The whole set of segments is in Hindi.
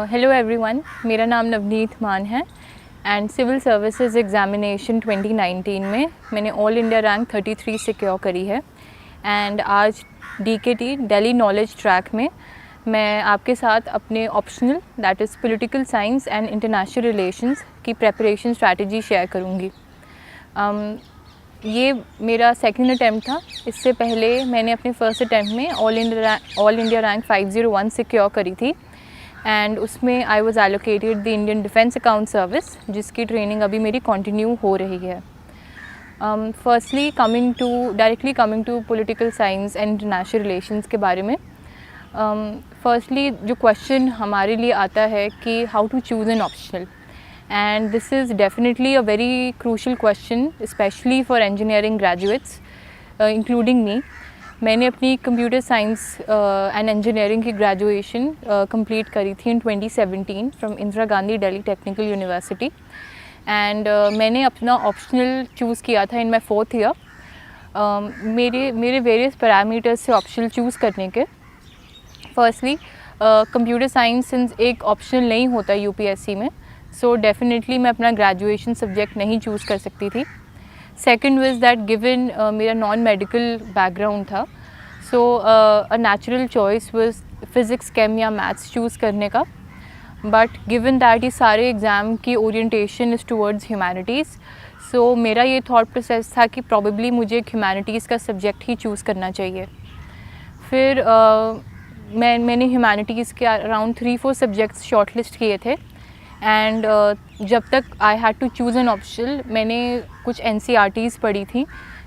हेलो एवरीवन, मेरा नाम नवनीत मान है एंड सिविल सर्विसेज एग्ज़ामिनेशन 2019 में मैंने ऑल इंडिया रैंक 33 सिक्योर करी है। एंड आज DKT दिल्ली नॉलेज ट्रैक में मैं आपके साथ अपने optional that is political science and international relations की प्रेपरेशन स्ट्रैटेजी शेयर करूँगी। ये मेरा सेकंड अटैम्प्ट था। इससे पहले मैंने अपने फर्स्ट अटैम्प्ट में ऑल इंडिया रैंक 501 सिक्योर करी थी एंड उसमें I was allocated the Indian Defence Account Service, जिसकी ट्रेनिंग अभी मेरी कंटिन्यू हो रही है। Firstly directly coming to political science and international relations के बारे में। फर्स्टली जो क्वेश्चन हमारे लिए आता है कि how to choose an optional, and this is definitely a very crucial question especially for engineering graduates including me. मैंने अपनी कंप्यूटर साइंस एंड इंजीनियरिंग की ग्रेजुएशन कंप्लीट करी थी इन 2017 from Indira Gandhi Delhi technical university and मैंने अपना ऑप्शनल चूज़ किया था इन माई 4th ईयर। मेरे वेरियस पैरामीटर्स से ऑप्शनल चूज़ करने के। फर्स्टली कंप्यूटर साइंस सिंस एक ऑप्शनल नहीं होता UPSC में, सो डेफिनेटली मैं अपना ग्रेजुएशन सब्जेक्ट नहीं चूज़ कर सकती थी। सेकंड वाज दैट गिवन मेरा नॉन मेडिकल बैकग्राउंड था, so a natural choice was physics chem या मैथ्स चूज़ करने का। बट गिवन दैट ये सारे एग्ज़ाम की ओरिएंटेशन इज़ टुवर्ड्स ह्यूमैनिटीज़, सो मेरा ये थॉट प्रोसेस था कि प्रॉबेबली मुझे ह्यूमैनिटीज़ का सब्जेक्ट ही चूज़ करना चाहिए। फिर मैंने ह्यूमैनिटीज़ के अराउंड 3-4 सब्जेक्ट्स शॉर्टलिस्ट किए थे एंड जब तक I had to choose an optional मैंने कुछ NCERTs पढ़ी थी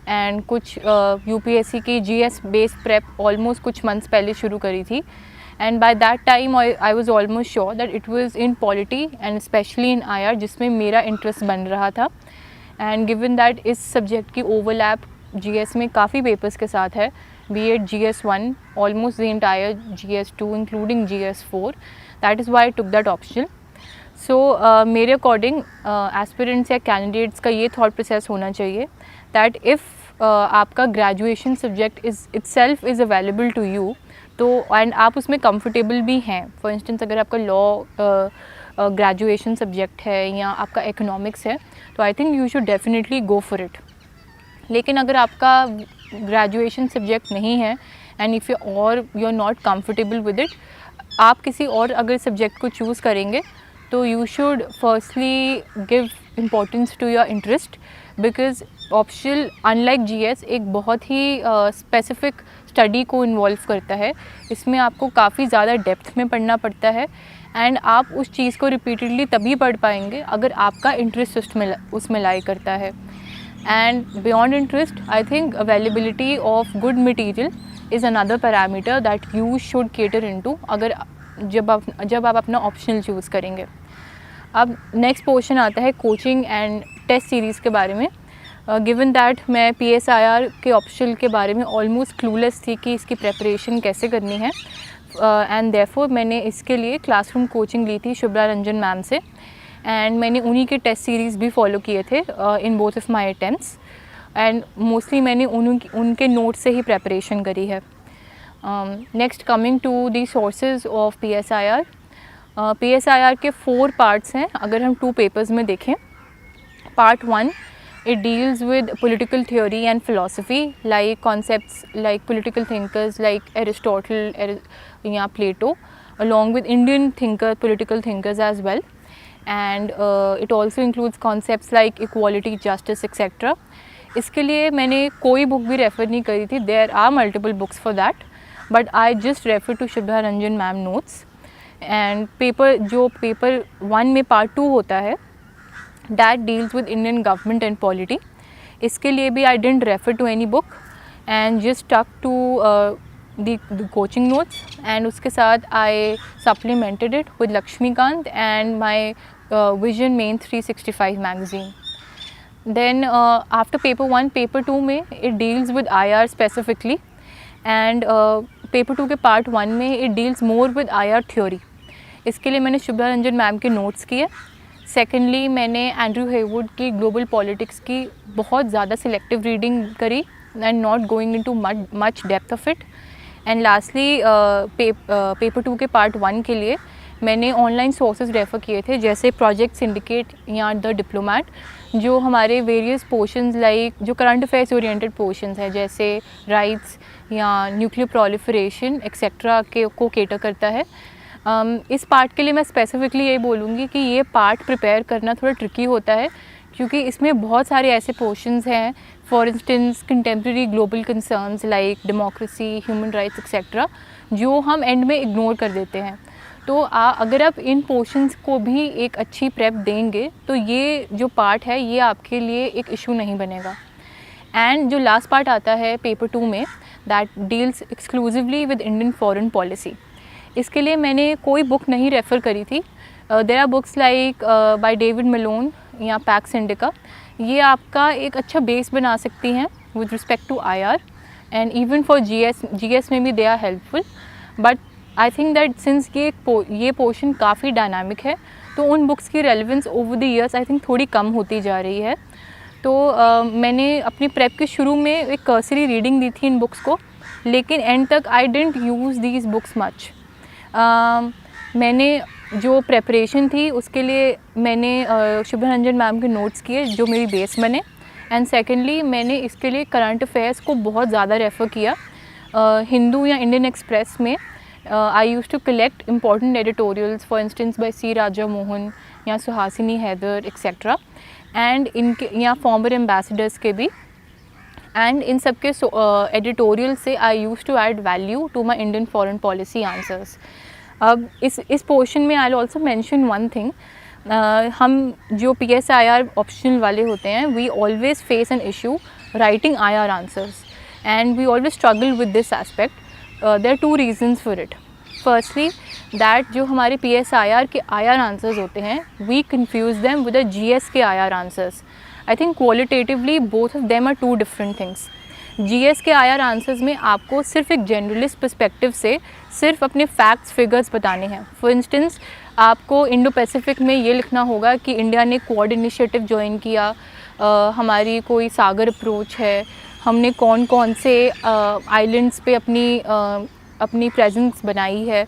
एंड कुछ UPSC की GS बेस्ड प्रेप ऑलमोस्ट कुछ मंथ्स पहले शुरू करी थी। And by that time I was almost sure that it was in polity and specially in IR, जिसमें मेरा इंटरेस्ट बन रहा था। एंड गिवन दैट इस सब्जेक्ट की ओवरलैप GS में काफ़ी पेपर्स के साथ है, be it GS1 almost the entire GS2 including GS4, that is why I took that option. सो मेरे अकॉर्डिंग एस्पिरेंट्स या कैंडिडेट्स का ये थॉट प्रोसेस होना चाहिए दैट इफ़ आपका graduation subject itself is available to you, तो एंड आप उसमें कंफर्टेबल भी हैं। फॉर इंस्टेंस अगर आपका लॉ ग्रेजुएशन सब्जेक्ट है या आपका इकोनॉमिक्स है, तो I think you should definitely go for it. लेकिन अगर आपका ग्रेजुएशन सब्जेक्ट नहीं है and if you are not comfortable with it, आप किसी और अगर सब्जेक्ट को चूज़ करेंगे तो you should firstly give importance to your interest, because optional unlike GS एक बहुत ही स्पेसिफिक स्टडी को इन्वॉल्व करता है। इसमें आपको काफ़ी ज़्यादा डेप्थ में पढ़ना पड़ता है एंड आप उस चीज़ को रिपीटेडली तभी पढ़ पाएंगे अगर आपका इंटरेस्ट उसमें लाई करता है। And beyond interest I think availability of good material is another parameter that you should cater into अगर जब आप अपना ऑप्शनल चूज़ करेंगे। अब नेक्स्ट पोर्शन आता है कोचिंग एंड टेस्ट सीरीज़ के बारे में। गिवन दैट मैं PSIR के ऑप्शनल के बारे में ऑलमोस्ट क्लूलेस थी कि इसकी प्रेपरेशन कैसे करनी है एंड देयरफॉर मैंने इसके लिए क्लासरूम कोचिंग ली थी शुभ्रा रंजन मैम से एंड मैंने उन्हीं के टेस्ट सीरीज़ भी फॉलो किए थे in both of my attempts and mostly मैंने उनके नोट से ही प्रेपरेशन करी है। Next coming to the sources of PSIR। PSIR के 4 पार्ट्स हैं अगर हम 2 पेपर्स में देखें। Part 1 it deals with political theory and philosophy like concepts like political thinkers like Aristotle या Plato, along with Indian political thinkers as well, and it also includes concepts like equality, justice, etc. इसके लिए मैंने कोई बुक भी रेफ़र नहीं करी थी। there are multiple books for that, but I just refer to Shubha Ranjan ma'am notes and paper 1 में पार्ट 2 होता है that deals with Indian government and polity. इसके लिए भी I didn't refer to any book and just stuck to the coaching notes, and उसके साथ I supplemented it with Lakshmikant and my Vision Main 365 magazine. Then after paper 1, paper 2 में it deals with IR specifically, and paper 2 के पार्ट 1 में it deals more with IR theory. इसके लिए मैंने शुभ्रा रंजन मैम के नोट्स किए। सेकेंडली मैंने एंड्रयू हेवुड की ग्लोबल पॉलिटिक्स की बहुत ज़्यादा सिलेक्टिव रीडिंग करी and not going into much depth of it. And lastly paper 2 के पार्ट 1 के लिए मैंने ऑनलाइन सोर्सेज रेफ़र किए थे, जैसे प्रोजेक्ट सिंडिकेट या द डिप्लोमैट, जो हमारे वेरियस पोर्शंस लाइक जो करंट अफेयर्स ओरिएंटेड पोर्शंस हैं, जैसे राइट्स या न्यूक्लियर प्रोलिफरेशन एक्सेट्रा के को केटर करता है। इस पार्ट के लिए मैं स्पेसिफिकली ये बोलूँगी कि ये पार्ट प्रिपेयर करना थोड़ा ट्रिकी होता है, क्योंकि इसमें बहुत सारे ऐसे पोर्शंस हैं, for instance contemporary global concerns like democracy, human rights etcetera, जो हम एंड में इग्नोर कर देते हैं। तो अगर आप इन पोर्शंस को भी एक अच्छी प्रेप देंगे तो ये जो पार्ट है ये आपके लिए एक इशू नहीं बनेगा। एंड जो लास्ट पार्ट आता है पेपर 2 में, that deals exclusively with Indian foreign policy. इसके लिए मैंने कोई बुक नहीं रेफ़र करी थी। There are books like by David Malone या पैक्स इंडिका, ये आपका एक अच्छा बेस बना सकती हैं with respect to IR and even for GS में भी they are helpful. But I think that since ये पोर्शन काफ़ी डायनामिक है, तो उन बुक्स की relevance over the years I think थोड़ी कम होती जा रही है। तो मैंने अपनी प्रेप के शुरू में एक कर्सरी रीडिंग दी थी इन बुक्स को, लेकिन एंड तक I didn't use these books much. मैंने जो प्रेपरेशन थी उसके लिए मैंने शुभा रंजन मैम के नोट्स किए जो मेरी बेस बने, एंड सेकेंडली मैंने इसके लिए करंट अफेयर्स को बहुत ज़्यादा रेफ़र किया। हिंदू या इंडियन एक्सप्रेस में I used to collect important editorials, for instance by C Raja Mohan या सुहासिनी हैदर एक्सेट्रा, एंड इनके या फॉर्मर एम्बेसडर्स के भी, एंड इन सब के एडिटोरियल से I used to add value to my Indian foreign policy answers. अब इस पोर्शन में I will also mention one thing, हम जो PSIR ऑप्शनल वाले होते हैं, we always face an issue writing IR answers and we always struggle with this aspect. There are 2 reasons for it. Firstly that जो हमारे PSIR के IR आंसर्स होते हैं, we confuse them with the GS के IR answers. I think qualitatively both of them are 2 different things. GS के IR आंसर्स में आपको सिर्फ एक जनरलिस्ट पर्सपेक्टिव से सिर्फ अपने फैक्ट्स फिगर्स बताने हैं। फॉर इंस्टेंस आपको इंडो पैसिफिक में ये लिखना होगा कि इंडिया ने क्वाड इनिशिएटिव ज्वाइन किया, हमारी कोई सागर अप्रोच है, हमने कौन कौन से आइलैंड्स पे अपनी प्रेजेंस बनाई है।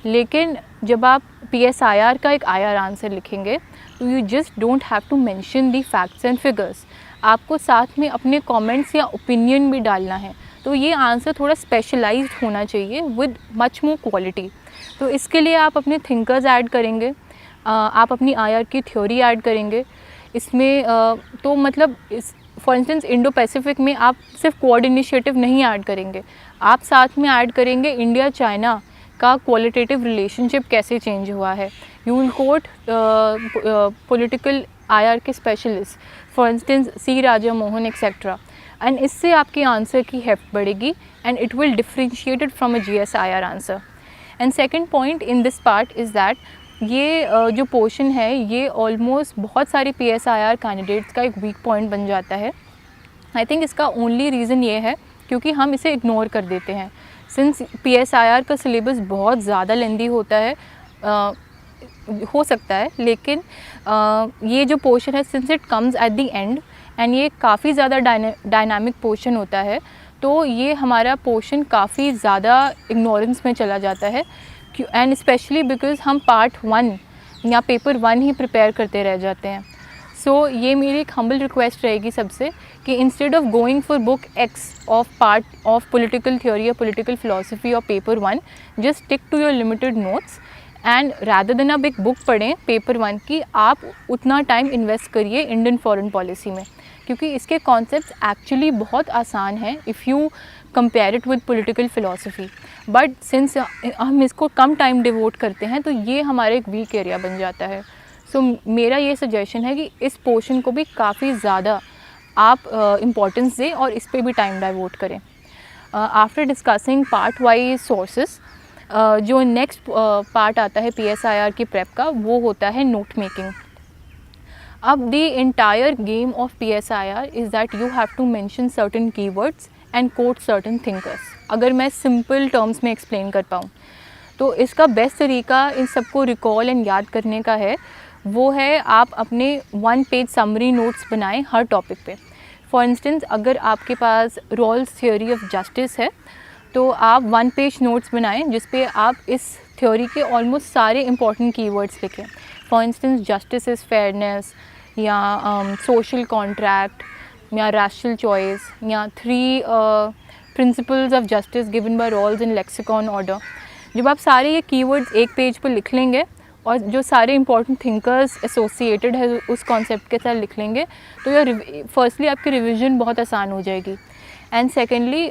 लेकिन जब आप PSIR का एक IR आंसर लिखेंगे तो you just don't have to mention the facts and figures, आपको साथ में अपने कमेंट्स या ओपिनियन भी डालना है। तो ये आंसर थोड़ा स्पेशलाइज्ड होना चाहिए विद मच मोर क्वालिटी। तो इसके लिए आप अपने थिंकर्स ऐड करेंगे, आप अपनी IR की थ्योरी ऐड करेंगे इसमें। तो मतलब फॉर इंस्टेंस इंडो पैसिफिक में आप सिर्फ क्वाड इनिशिएटिव नहीं ऐड करेंगे, आप साथ में ऐड करेंगे इंडिया चाइना का क्वालिटेटिव रिलेशनशिप कैसे चेंज हुआ है। You will quote political IR के specialist, for instance C Raja Mohan etcetera, and इससे आपके आंसर की हेफ्ट बढ़ेगी and it will differentiated from a GS IR आंसर। And second point in this part is that ये जो पोर्शन है ये ऑलमोस्ट बहुत सारे PSIR कैंडिडेट्स का एक वीक पॉइंट बन जाता है। आई थिंक इसका ओनली रीज़न ये है क्योंकि हम इसे इग्नोर कर देते हैं। सिंस PSIR का सिलेबस बहुत ज़्यादा लेंदी होता है, हो सकता है, लेकिन ये जो पोर्शन है since it comes at the end and ये काफ़ी ज़्यादा डायनामिक पोर्शन होता है, तो ये हमारा पोर्शन काफ़ी ज़्यादा इग्नोरेंस में चला जाता है। एंड स्पेशली बिकॉज हम पार्ट 1 या पेपर 1 ही प्रिपेयर करते रह जाते हैं। सो ये मेरी एक हम्बल रिक्वेस्ट रहेगी सबसे कि instead of going for book X of part of political theory या पॉलिटिकल फिलोसफी और paper 1, just stick to your limited notes and rather than आप एक बुक पढ़ें पेपर 1 की, आप उतना टाइम इन्वेस्ट करिए इंडियन फॉरेन पॉलिसी में, क्योंकि इसके कॉन्सेप्ट्स एक्चुअली बहुत आसान हैं if you compare it with political philosophy. But since हम इसको कम टाइम डिवोट करते हैं तो ये हमारे एक वीक एरिया बन जाता है। सो मेरा ये सजेशन है कि इस पोर्शन को भी काफ़ी ज़्यादा आप इम्पोर्टेंस दें और इस पर भी टाइम डिवोट करें। After discussing part wise sources, जो नेक्स्ट पार्ट आता है PSIR की प्रेप का, वो होता है नोट मेकिंग। अब the entire game of PSIR is that you have to mention certain keywords and quote certain thinkers. अगर मैं सिंपल टर्म्स में एक्सप्लेन कर पाऊँ तो इसका बेस्ट तरीका इन सबको रिकॉल एंड याद करने का है, वो है आप अपने 1 पेज समरी नोट्स बनाएं हर टॉपिक पे। फॉर इंस्टेंस अगर आपके पास रॉल्स थियोरी ऑफ जस्टिस है तो आप 1 पेज नोट्स बनाएं जिस पे आप इस थ्योरी के ऑलमोस्ट सारे इंपॉर्टेंट कीवर्ड्स लिखें. For instance justice is fairness, या सोशल कॉन्ट्रैक्ट, या रैशनल चॉइस, या 3 principles of justice given by Rawls in lexicon order. जब आप सारे ये कीवर्ड्स एक पेज पर लिख लेंगे और जो सारे इंपॉर्टेंट थिंकर्स एसोसिएटेड है उस कॉन्सेप्ट के साथ लिख लेंगे, तो ये फर्स्टली आपकी रिवीजन बहुत आसान हो जाएगी. एंड सेकेंडली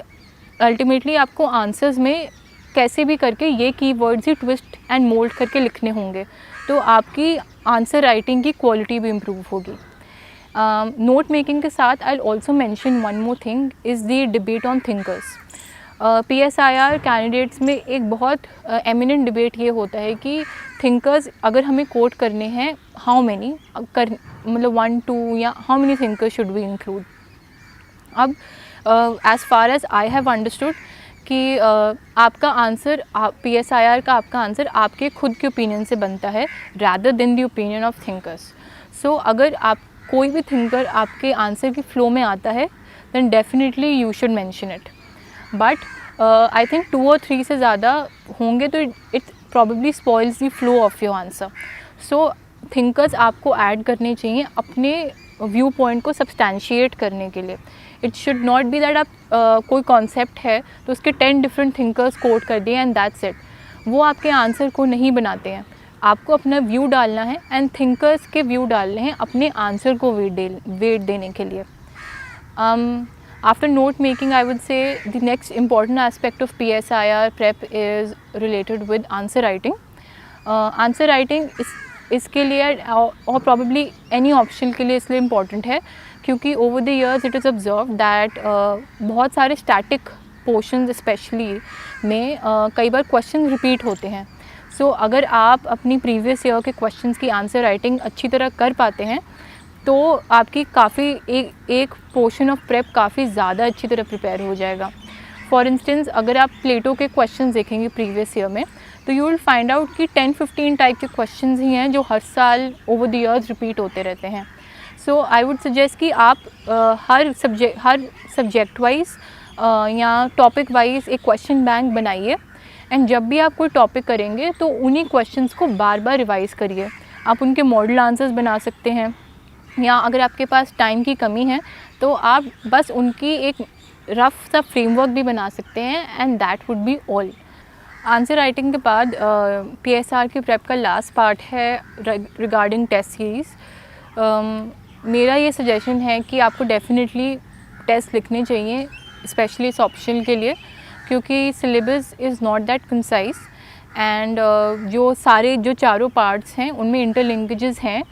अल्टीमेटली आपको आंसर्स में कैसे भी करके ये keywords he twist and mould करके लिखने होंगे, तो आपकी आंसर राइटिंग की क्वालिटी भी इम्प्रूव होगी. नोट मेकिंग के साथ I also mention one more thing is the debate on thinkers. PSIR candidates में एक बहुत एमिनेंट डिबेट ये होता है कि थिंकर्स अगर हमें कोट करने हैं, हाउ मैनी मतलब 1 2 या how many thinkers should we include. अब as far as I have understood कि आपका आंसर PSIR का आपका आंसर आपके खुद के ओपिनियन से बनता है rather than the opinion of thinkers. So अगर आप कोई भी थिंकर आपके आंसर की फ्लो में आता है then definitely you should mention it. But I think 2 और 3 से ज़्यादा होंगे तो it probably spoils the flow of your answer. So thinkers आपको ऐड करने चाहिए अपने व्यू पॉइंट को सब्सटैंशिएट करने के लिए. It should not be that आप कोई कॉन्सेप्ट है तो उसके 10 डिफरेंट थिंकर्स कोट कर दिए एंड दैट्स इट. वो आपके आंसर को नहीं बनाते हैं. आपको अपना व्यू डालना है एंड थिंकर्स के व्यू डालने हैं अपने आंसर को वेट देने के लिए. After note making, I would say the next important aspect of PSIR prep is related with answer writing. Answer writing इसके लिए और probably any option के लिए इसलिए important है क्योंकि over the years it is observed that बहुत सारे static portions especially में कई बार questions repeat होते हैं. So अगर आप अपनी previous year के questions की answer writing अच्छी तरह कर पाते हैं तो आपकी काफ़ी एक पोर्शन ऑफ प्रेप काफ़ी ज़्यादा अच्छी तरह प्रिपेयर हो जाएगा. फॉर इंस्टेंस अगर आप प्लेटो के क्वेश्चंस देखेंगे प्रीवियस ईयर में तो यू विल फाइंड आउट कि 10-15 टाइप के क्वेश्चंस ही हैं जो हर साल ओवर द ईयर्स रिपीट होते रहते हैं. सो आई वुड सजेस्ट कि आप हर सब्जेक्ट वाइज या टॉपिक वाइज एक क्वेश्चन बैंक बनाइए एंड जब भी आप कोई टॉपिक करेंगे तो उन्हीं क्वेश्चंस को बार बार रिवाइज़ करिए. आप उनके मॉडल आंसर्स बना सकते हैं या अगर आपके पास टाइम की कमी है तो आप बस उनकी एक रफ सा फ्रेमवर्क भी बना सकते हैं and that would be all. Answer writing के बाद PSR की प्रेप का लास्ट पार्ट है रिगार्डिंग टेस्ट सीरीज़. मेरा ये सजेशन है कि आपको डेफिनेटली टेस्ट लिखने चाहिए स्पेशली इस ऑप्शन के लिए क्योंकि syllabus is not that concise and जो चारों पार्ट्स हैं उनमें इंटरलिंकेजेस हैं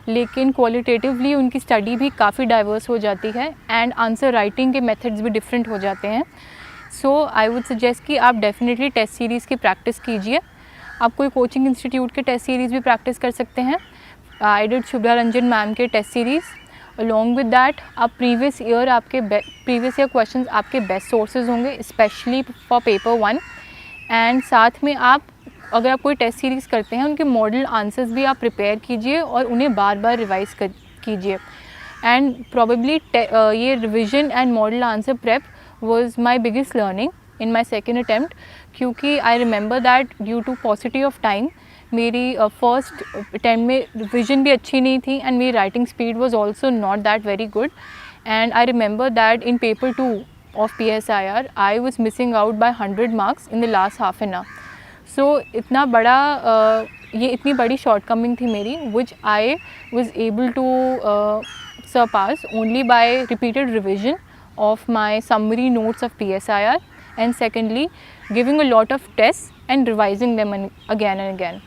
लेकिन क्वालिटेटिवली उनकी स्टडी भी काफ़ी डाइवर्स हो जाती है एंड आंसर राइटिंग के मेथड्स भी डिफरेंट हो जाते हैं. सो आई वुड सजेस्ट कि आप डेफिनेटली टेस्ट सीरीज़ की प्रैक्टिस कीजिए. आप कोई कोचिंग इंस्टीट्यूट के टेस्ट सीरीज़ भी प्रैक्टिस कर सकते हैं. I did Shubhra Ranjan ma'am के test series. Along with that आप प्रीवियस ईयर क्वेश्चंस आपके बेस्ट सोर्सेज होंगे स्पेशली फॉर पेपर 1 एंड साथ में आप अगर आप कोई टेस्ट सीरीज़ करते हैं उनके मॉडल आंसर्स भी आप प्रिपेयर कीजिए और उन्हें बार बार रिवाइज़ कीजिए. एंड प्रॉबेबली ये revision and model answer prep was my biggest learning in my second attempt क्योंकि I remember that due to paucity of time मेरी फर्स्ट अटेम्प्ट में रिविज़न भी अच्छी नहीं थी एंड मेरी writing speed was also not that very good. And I remember that in paper 2 of PSIR I was missing out by 100 marks in the last half an hour. So ये इतनी बड़ी शॉर्टकमिंग थी मेरी which I was able to surpass only by repeated revision of my summary notes of PSIR and secondly giving a lot of test and revising them again and again.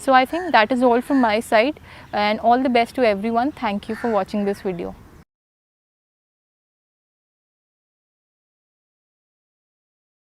So I think that is all from my side and all the best to everyone. Thank you for watching this video.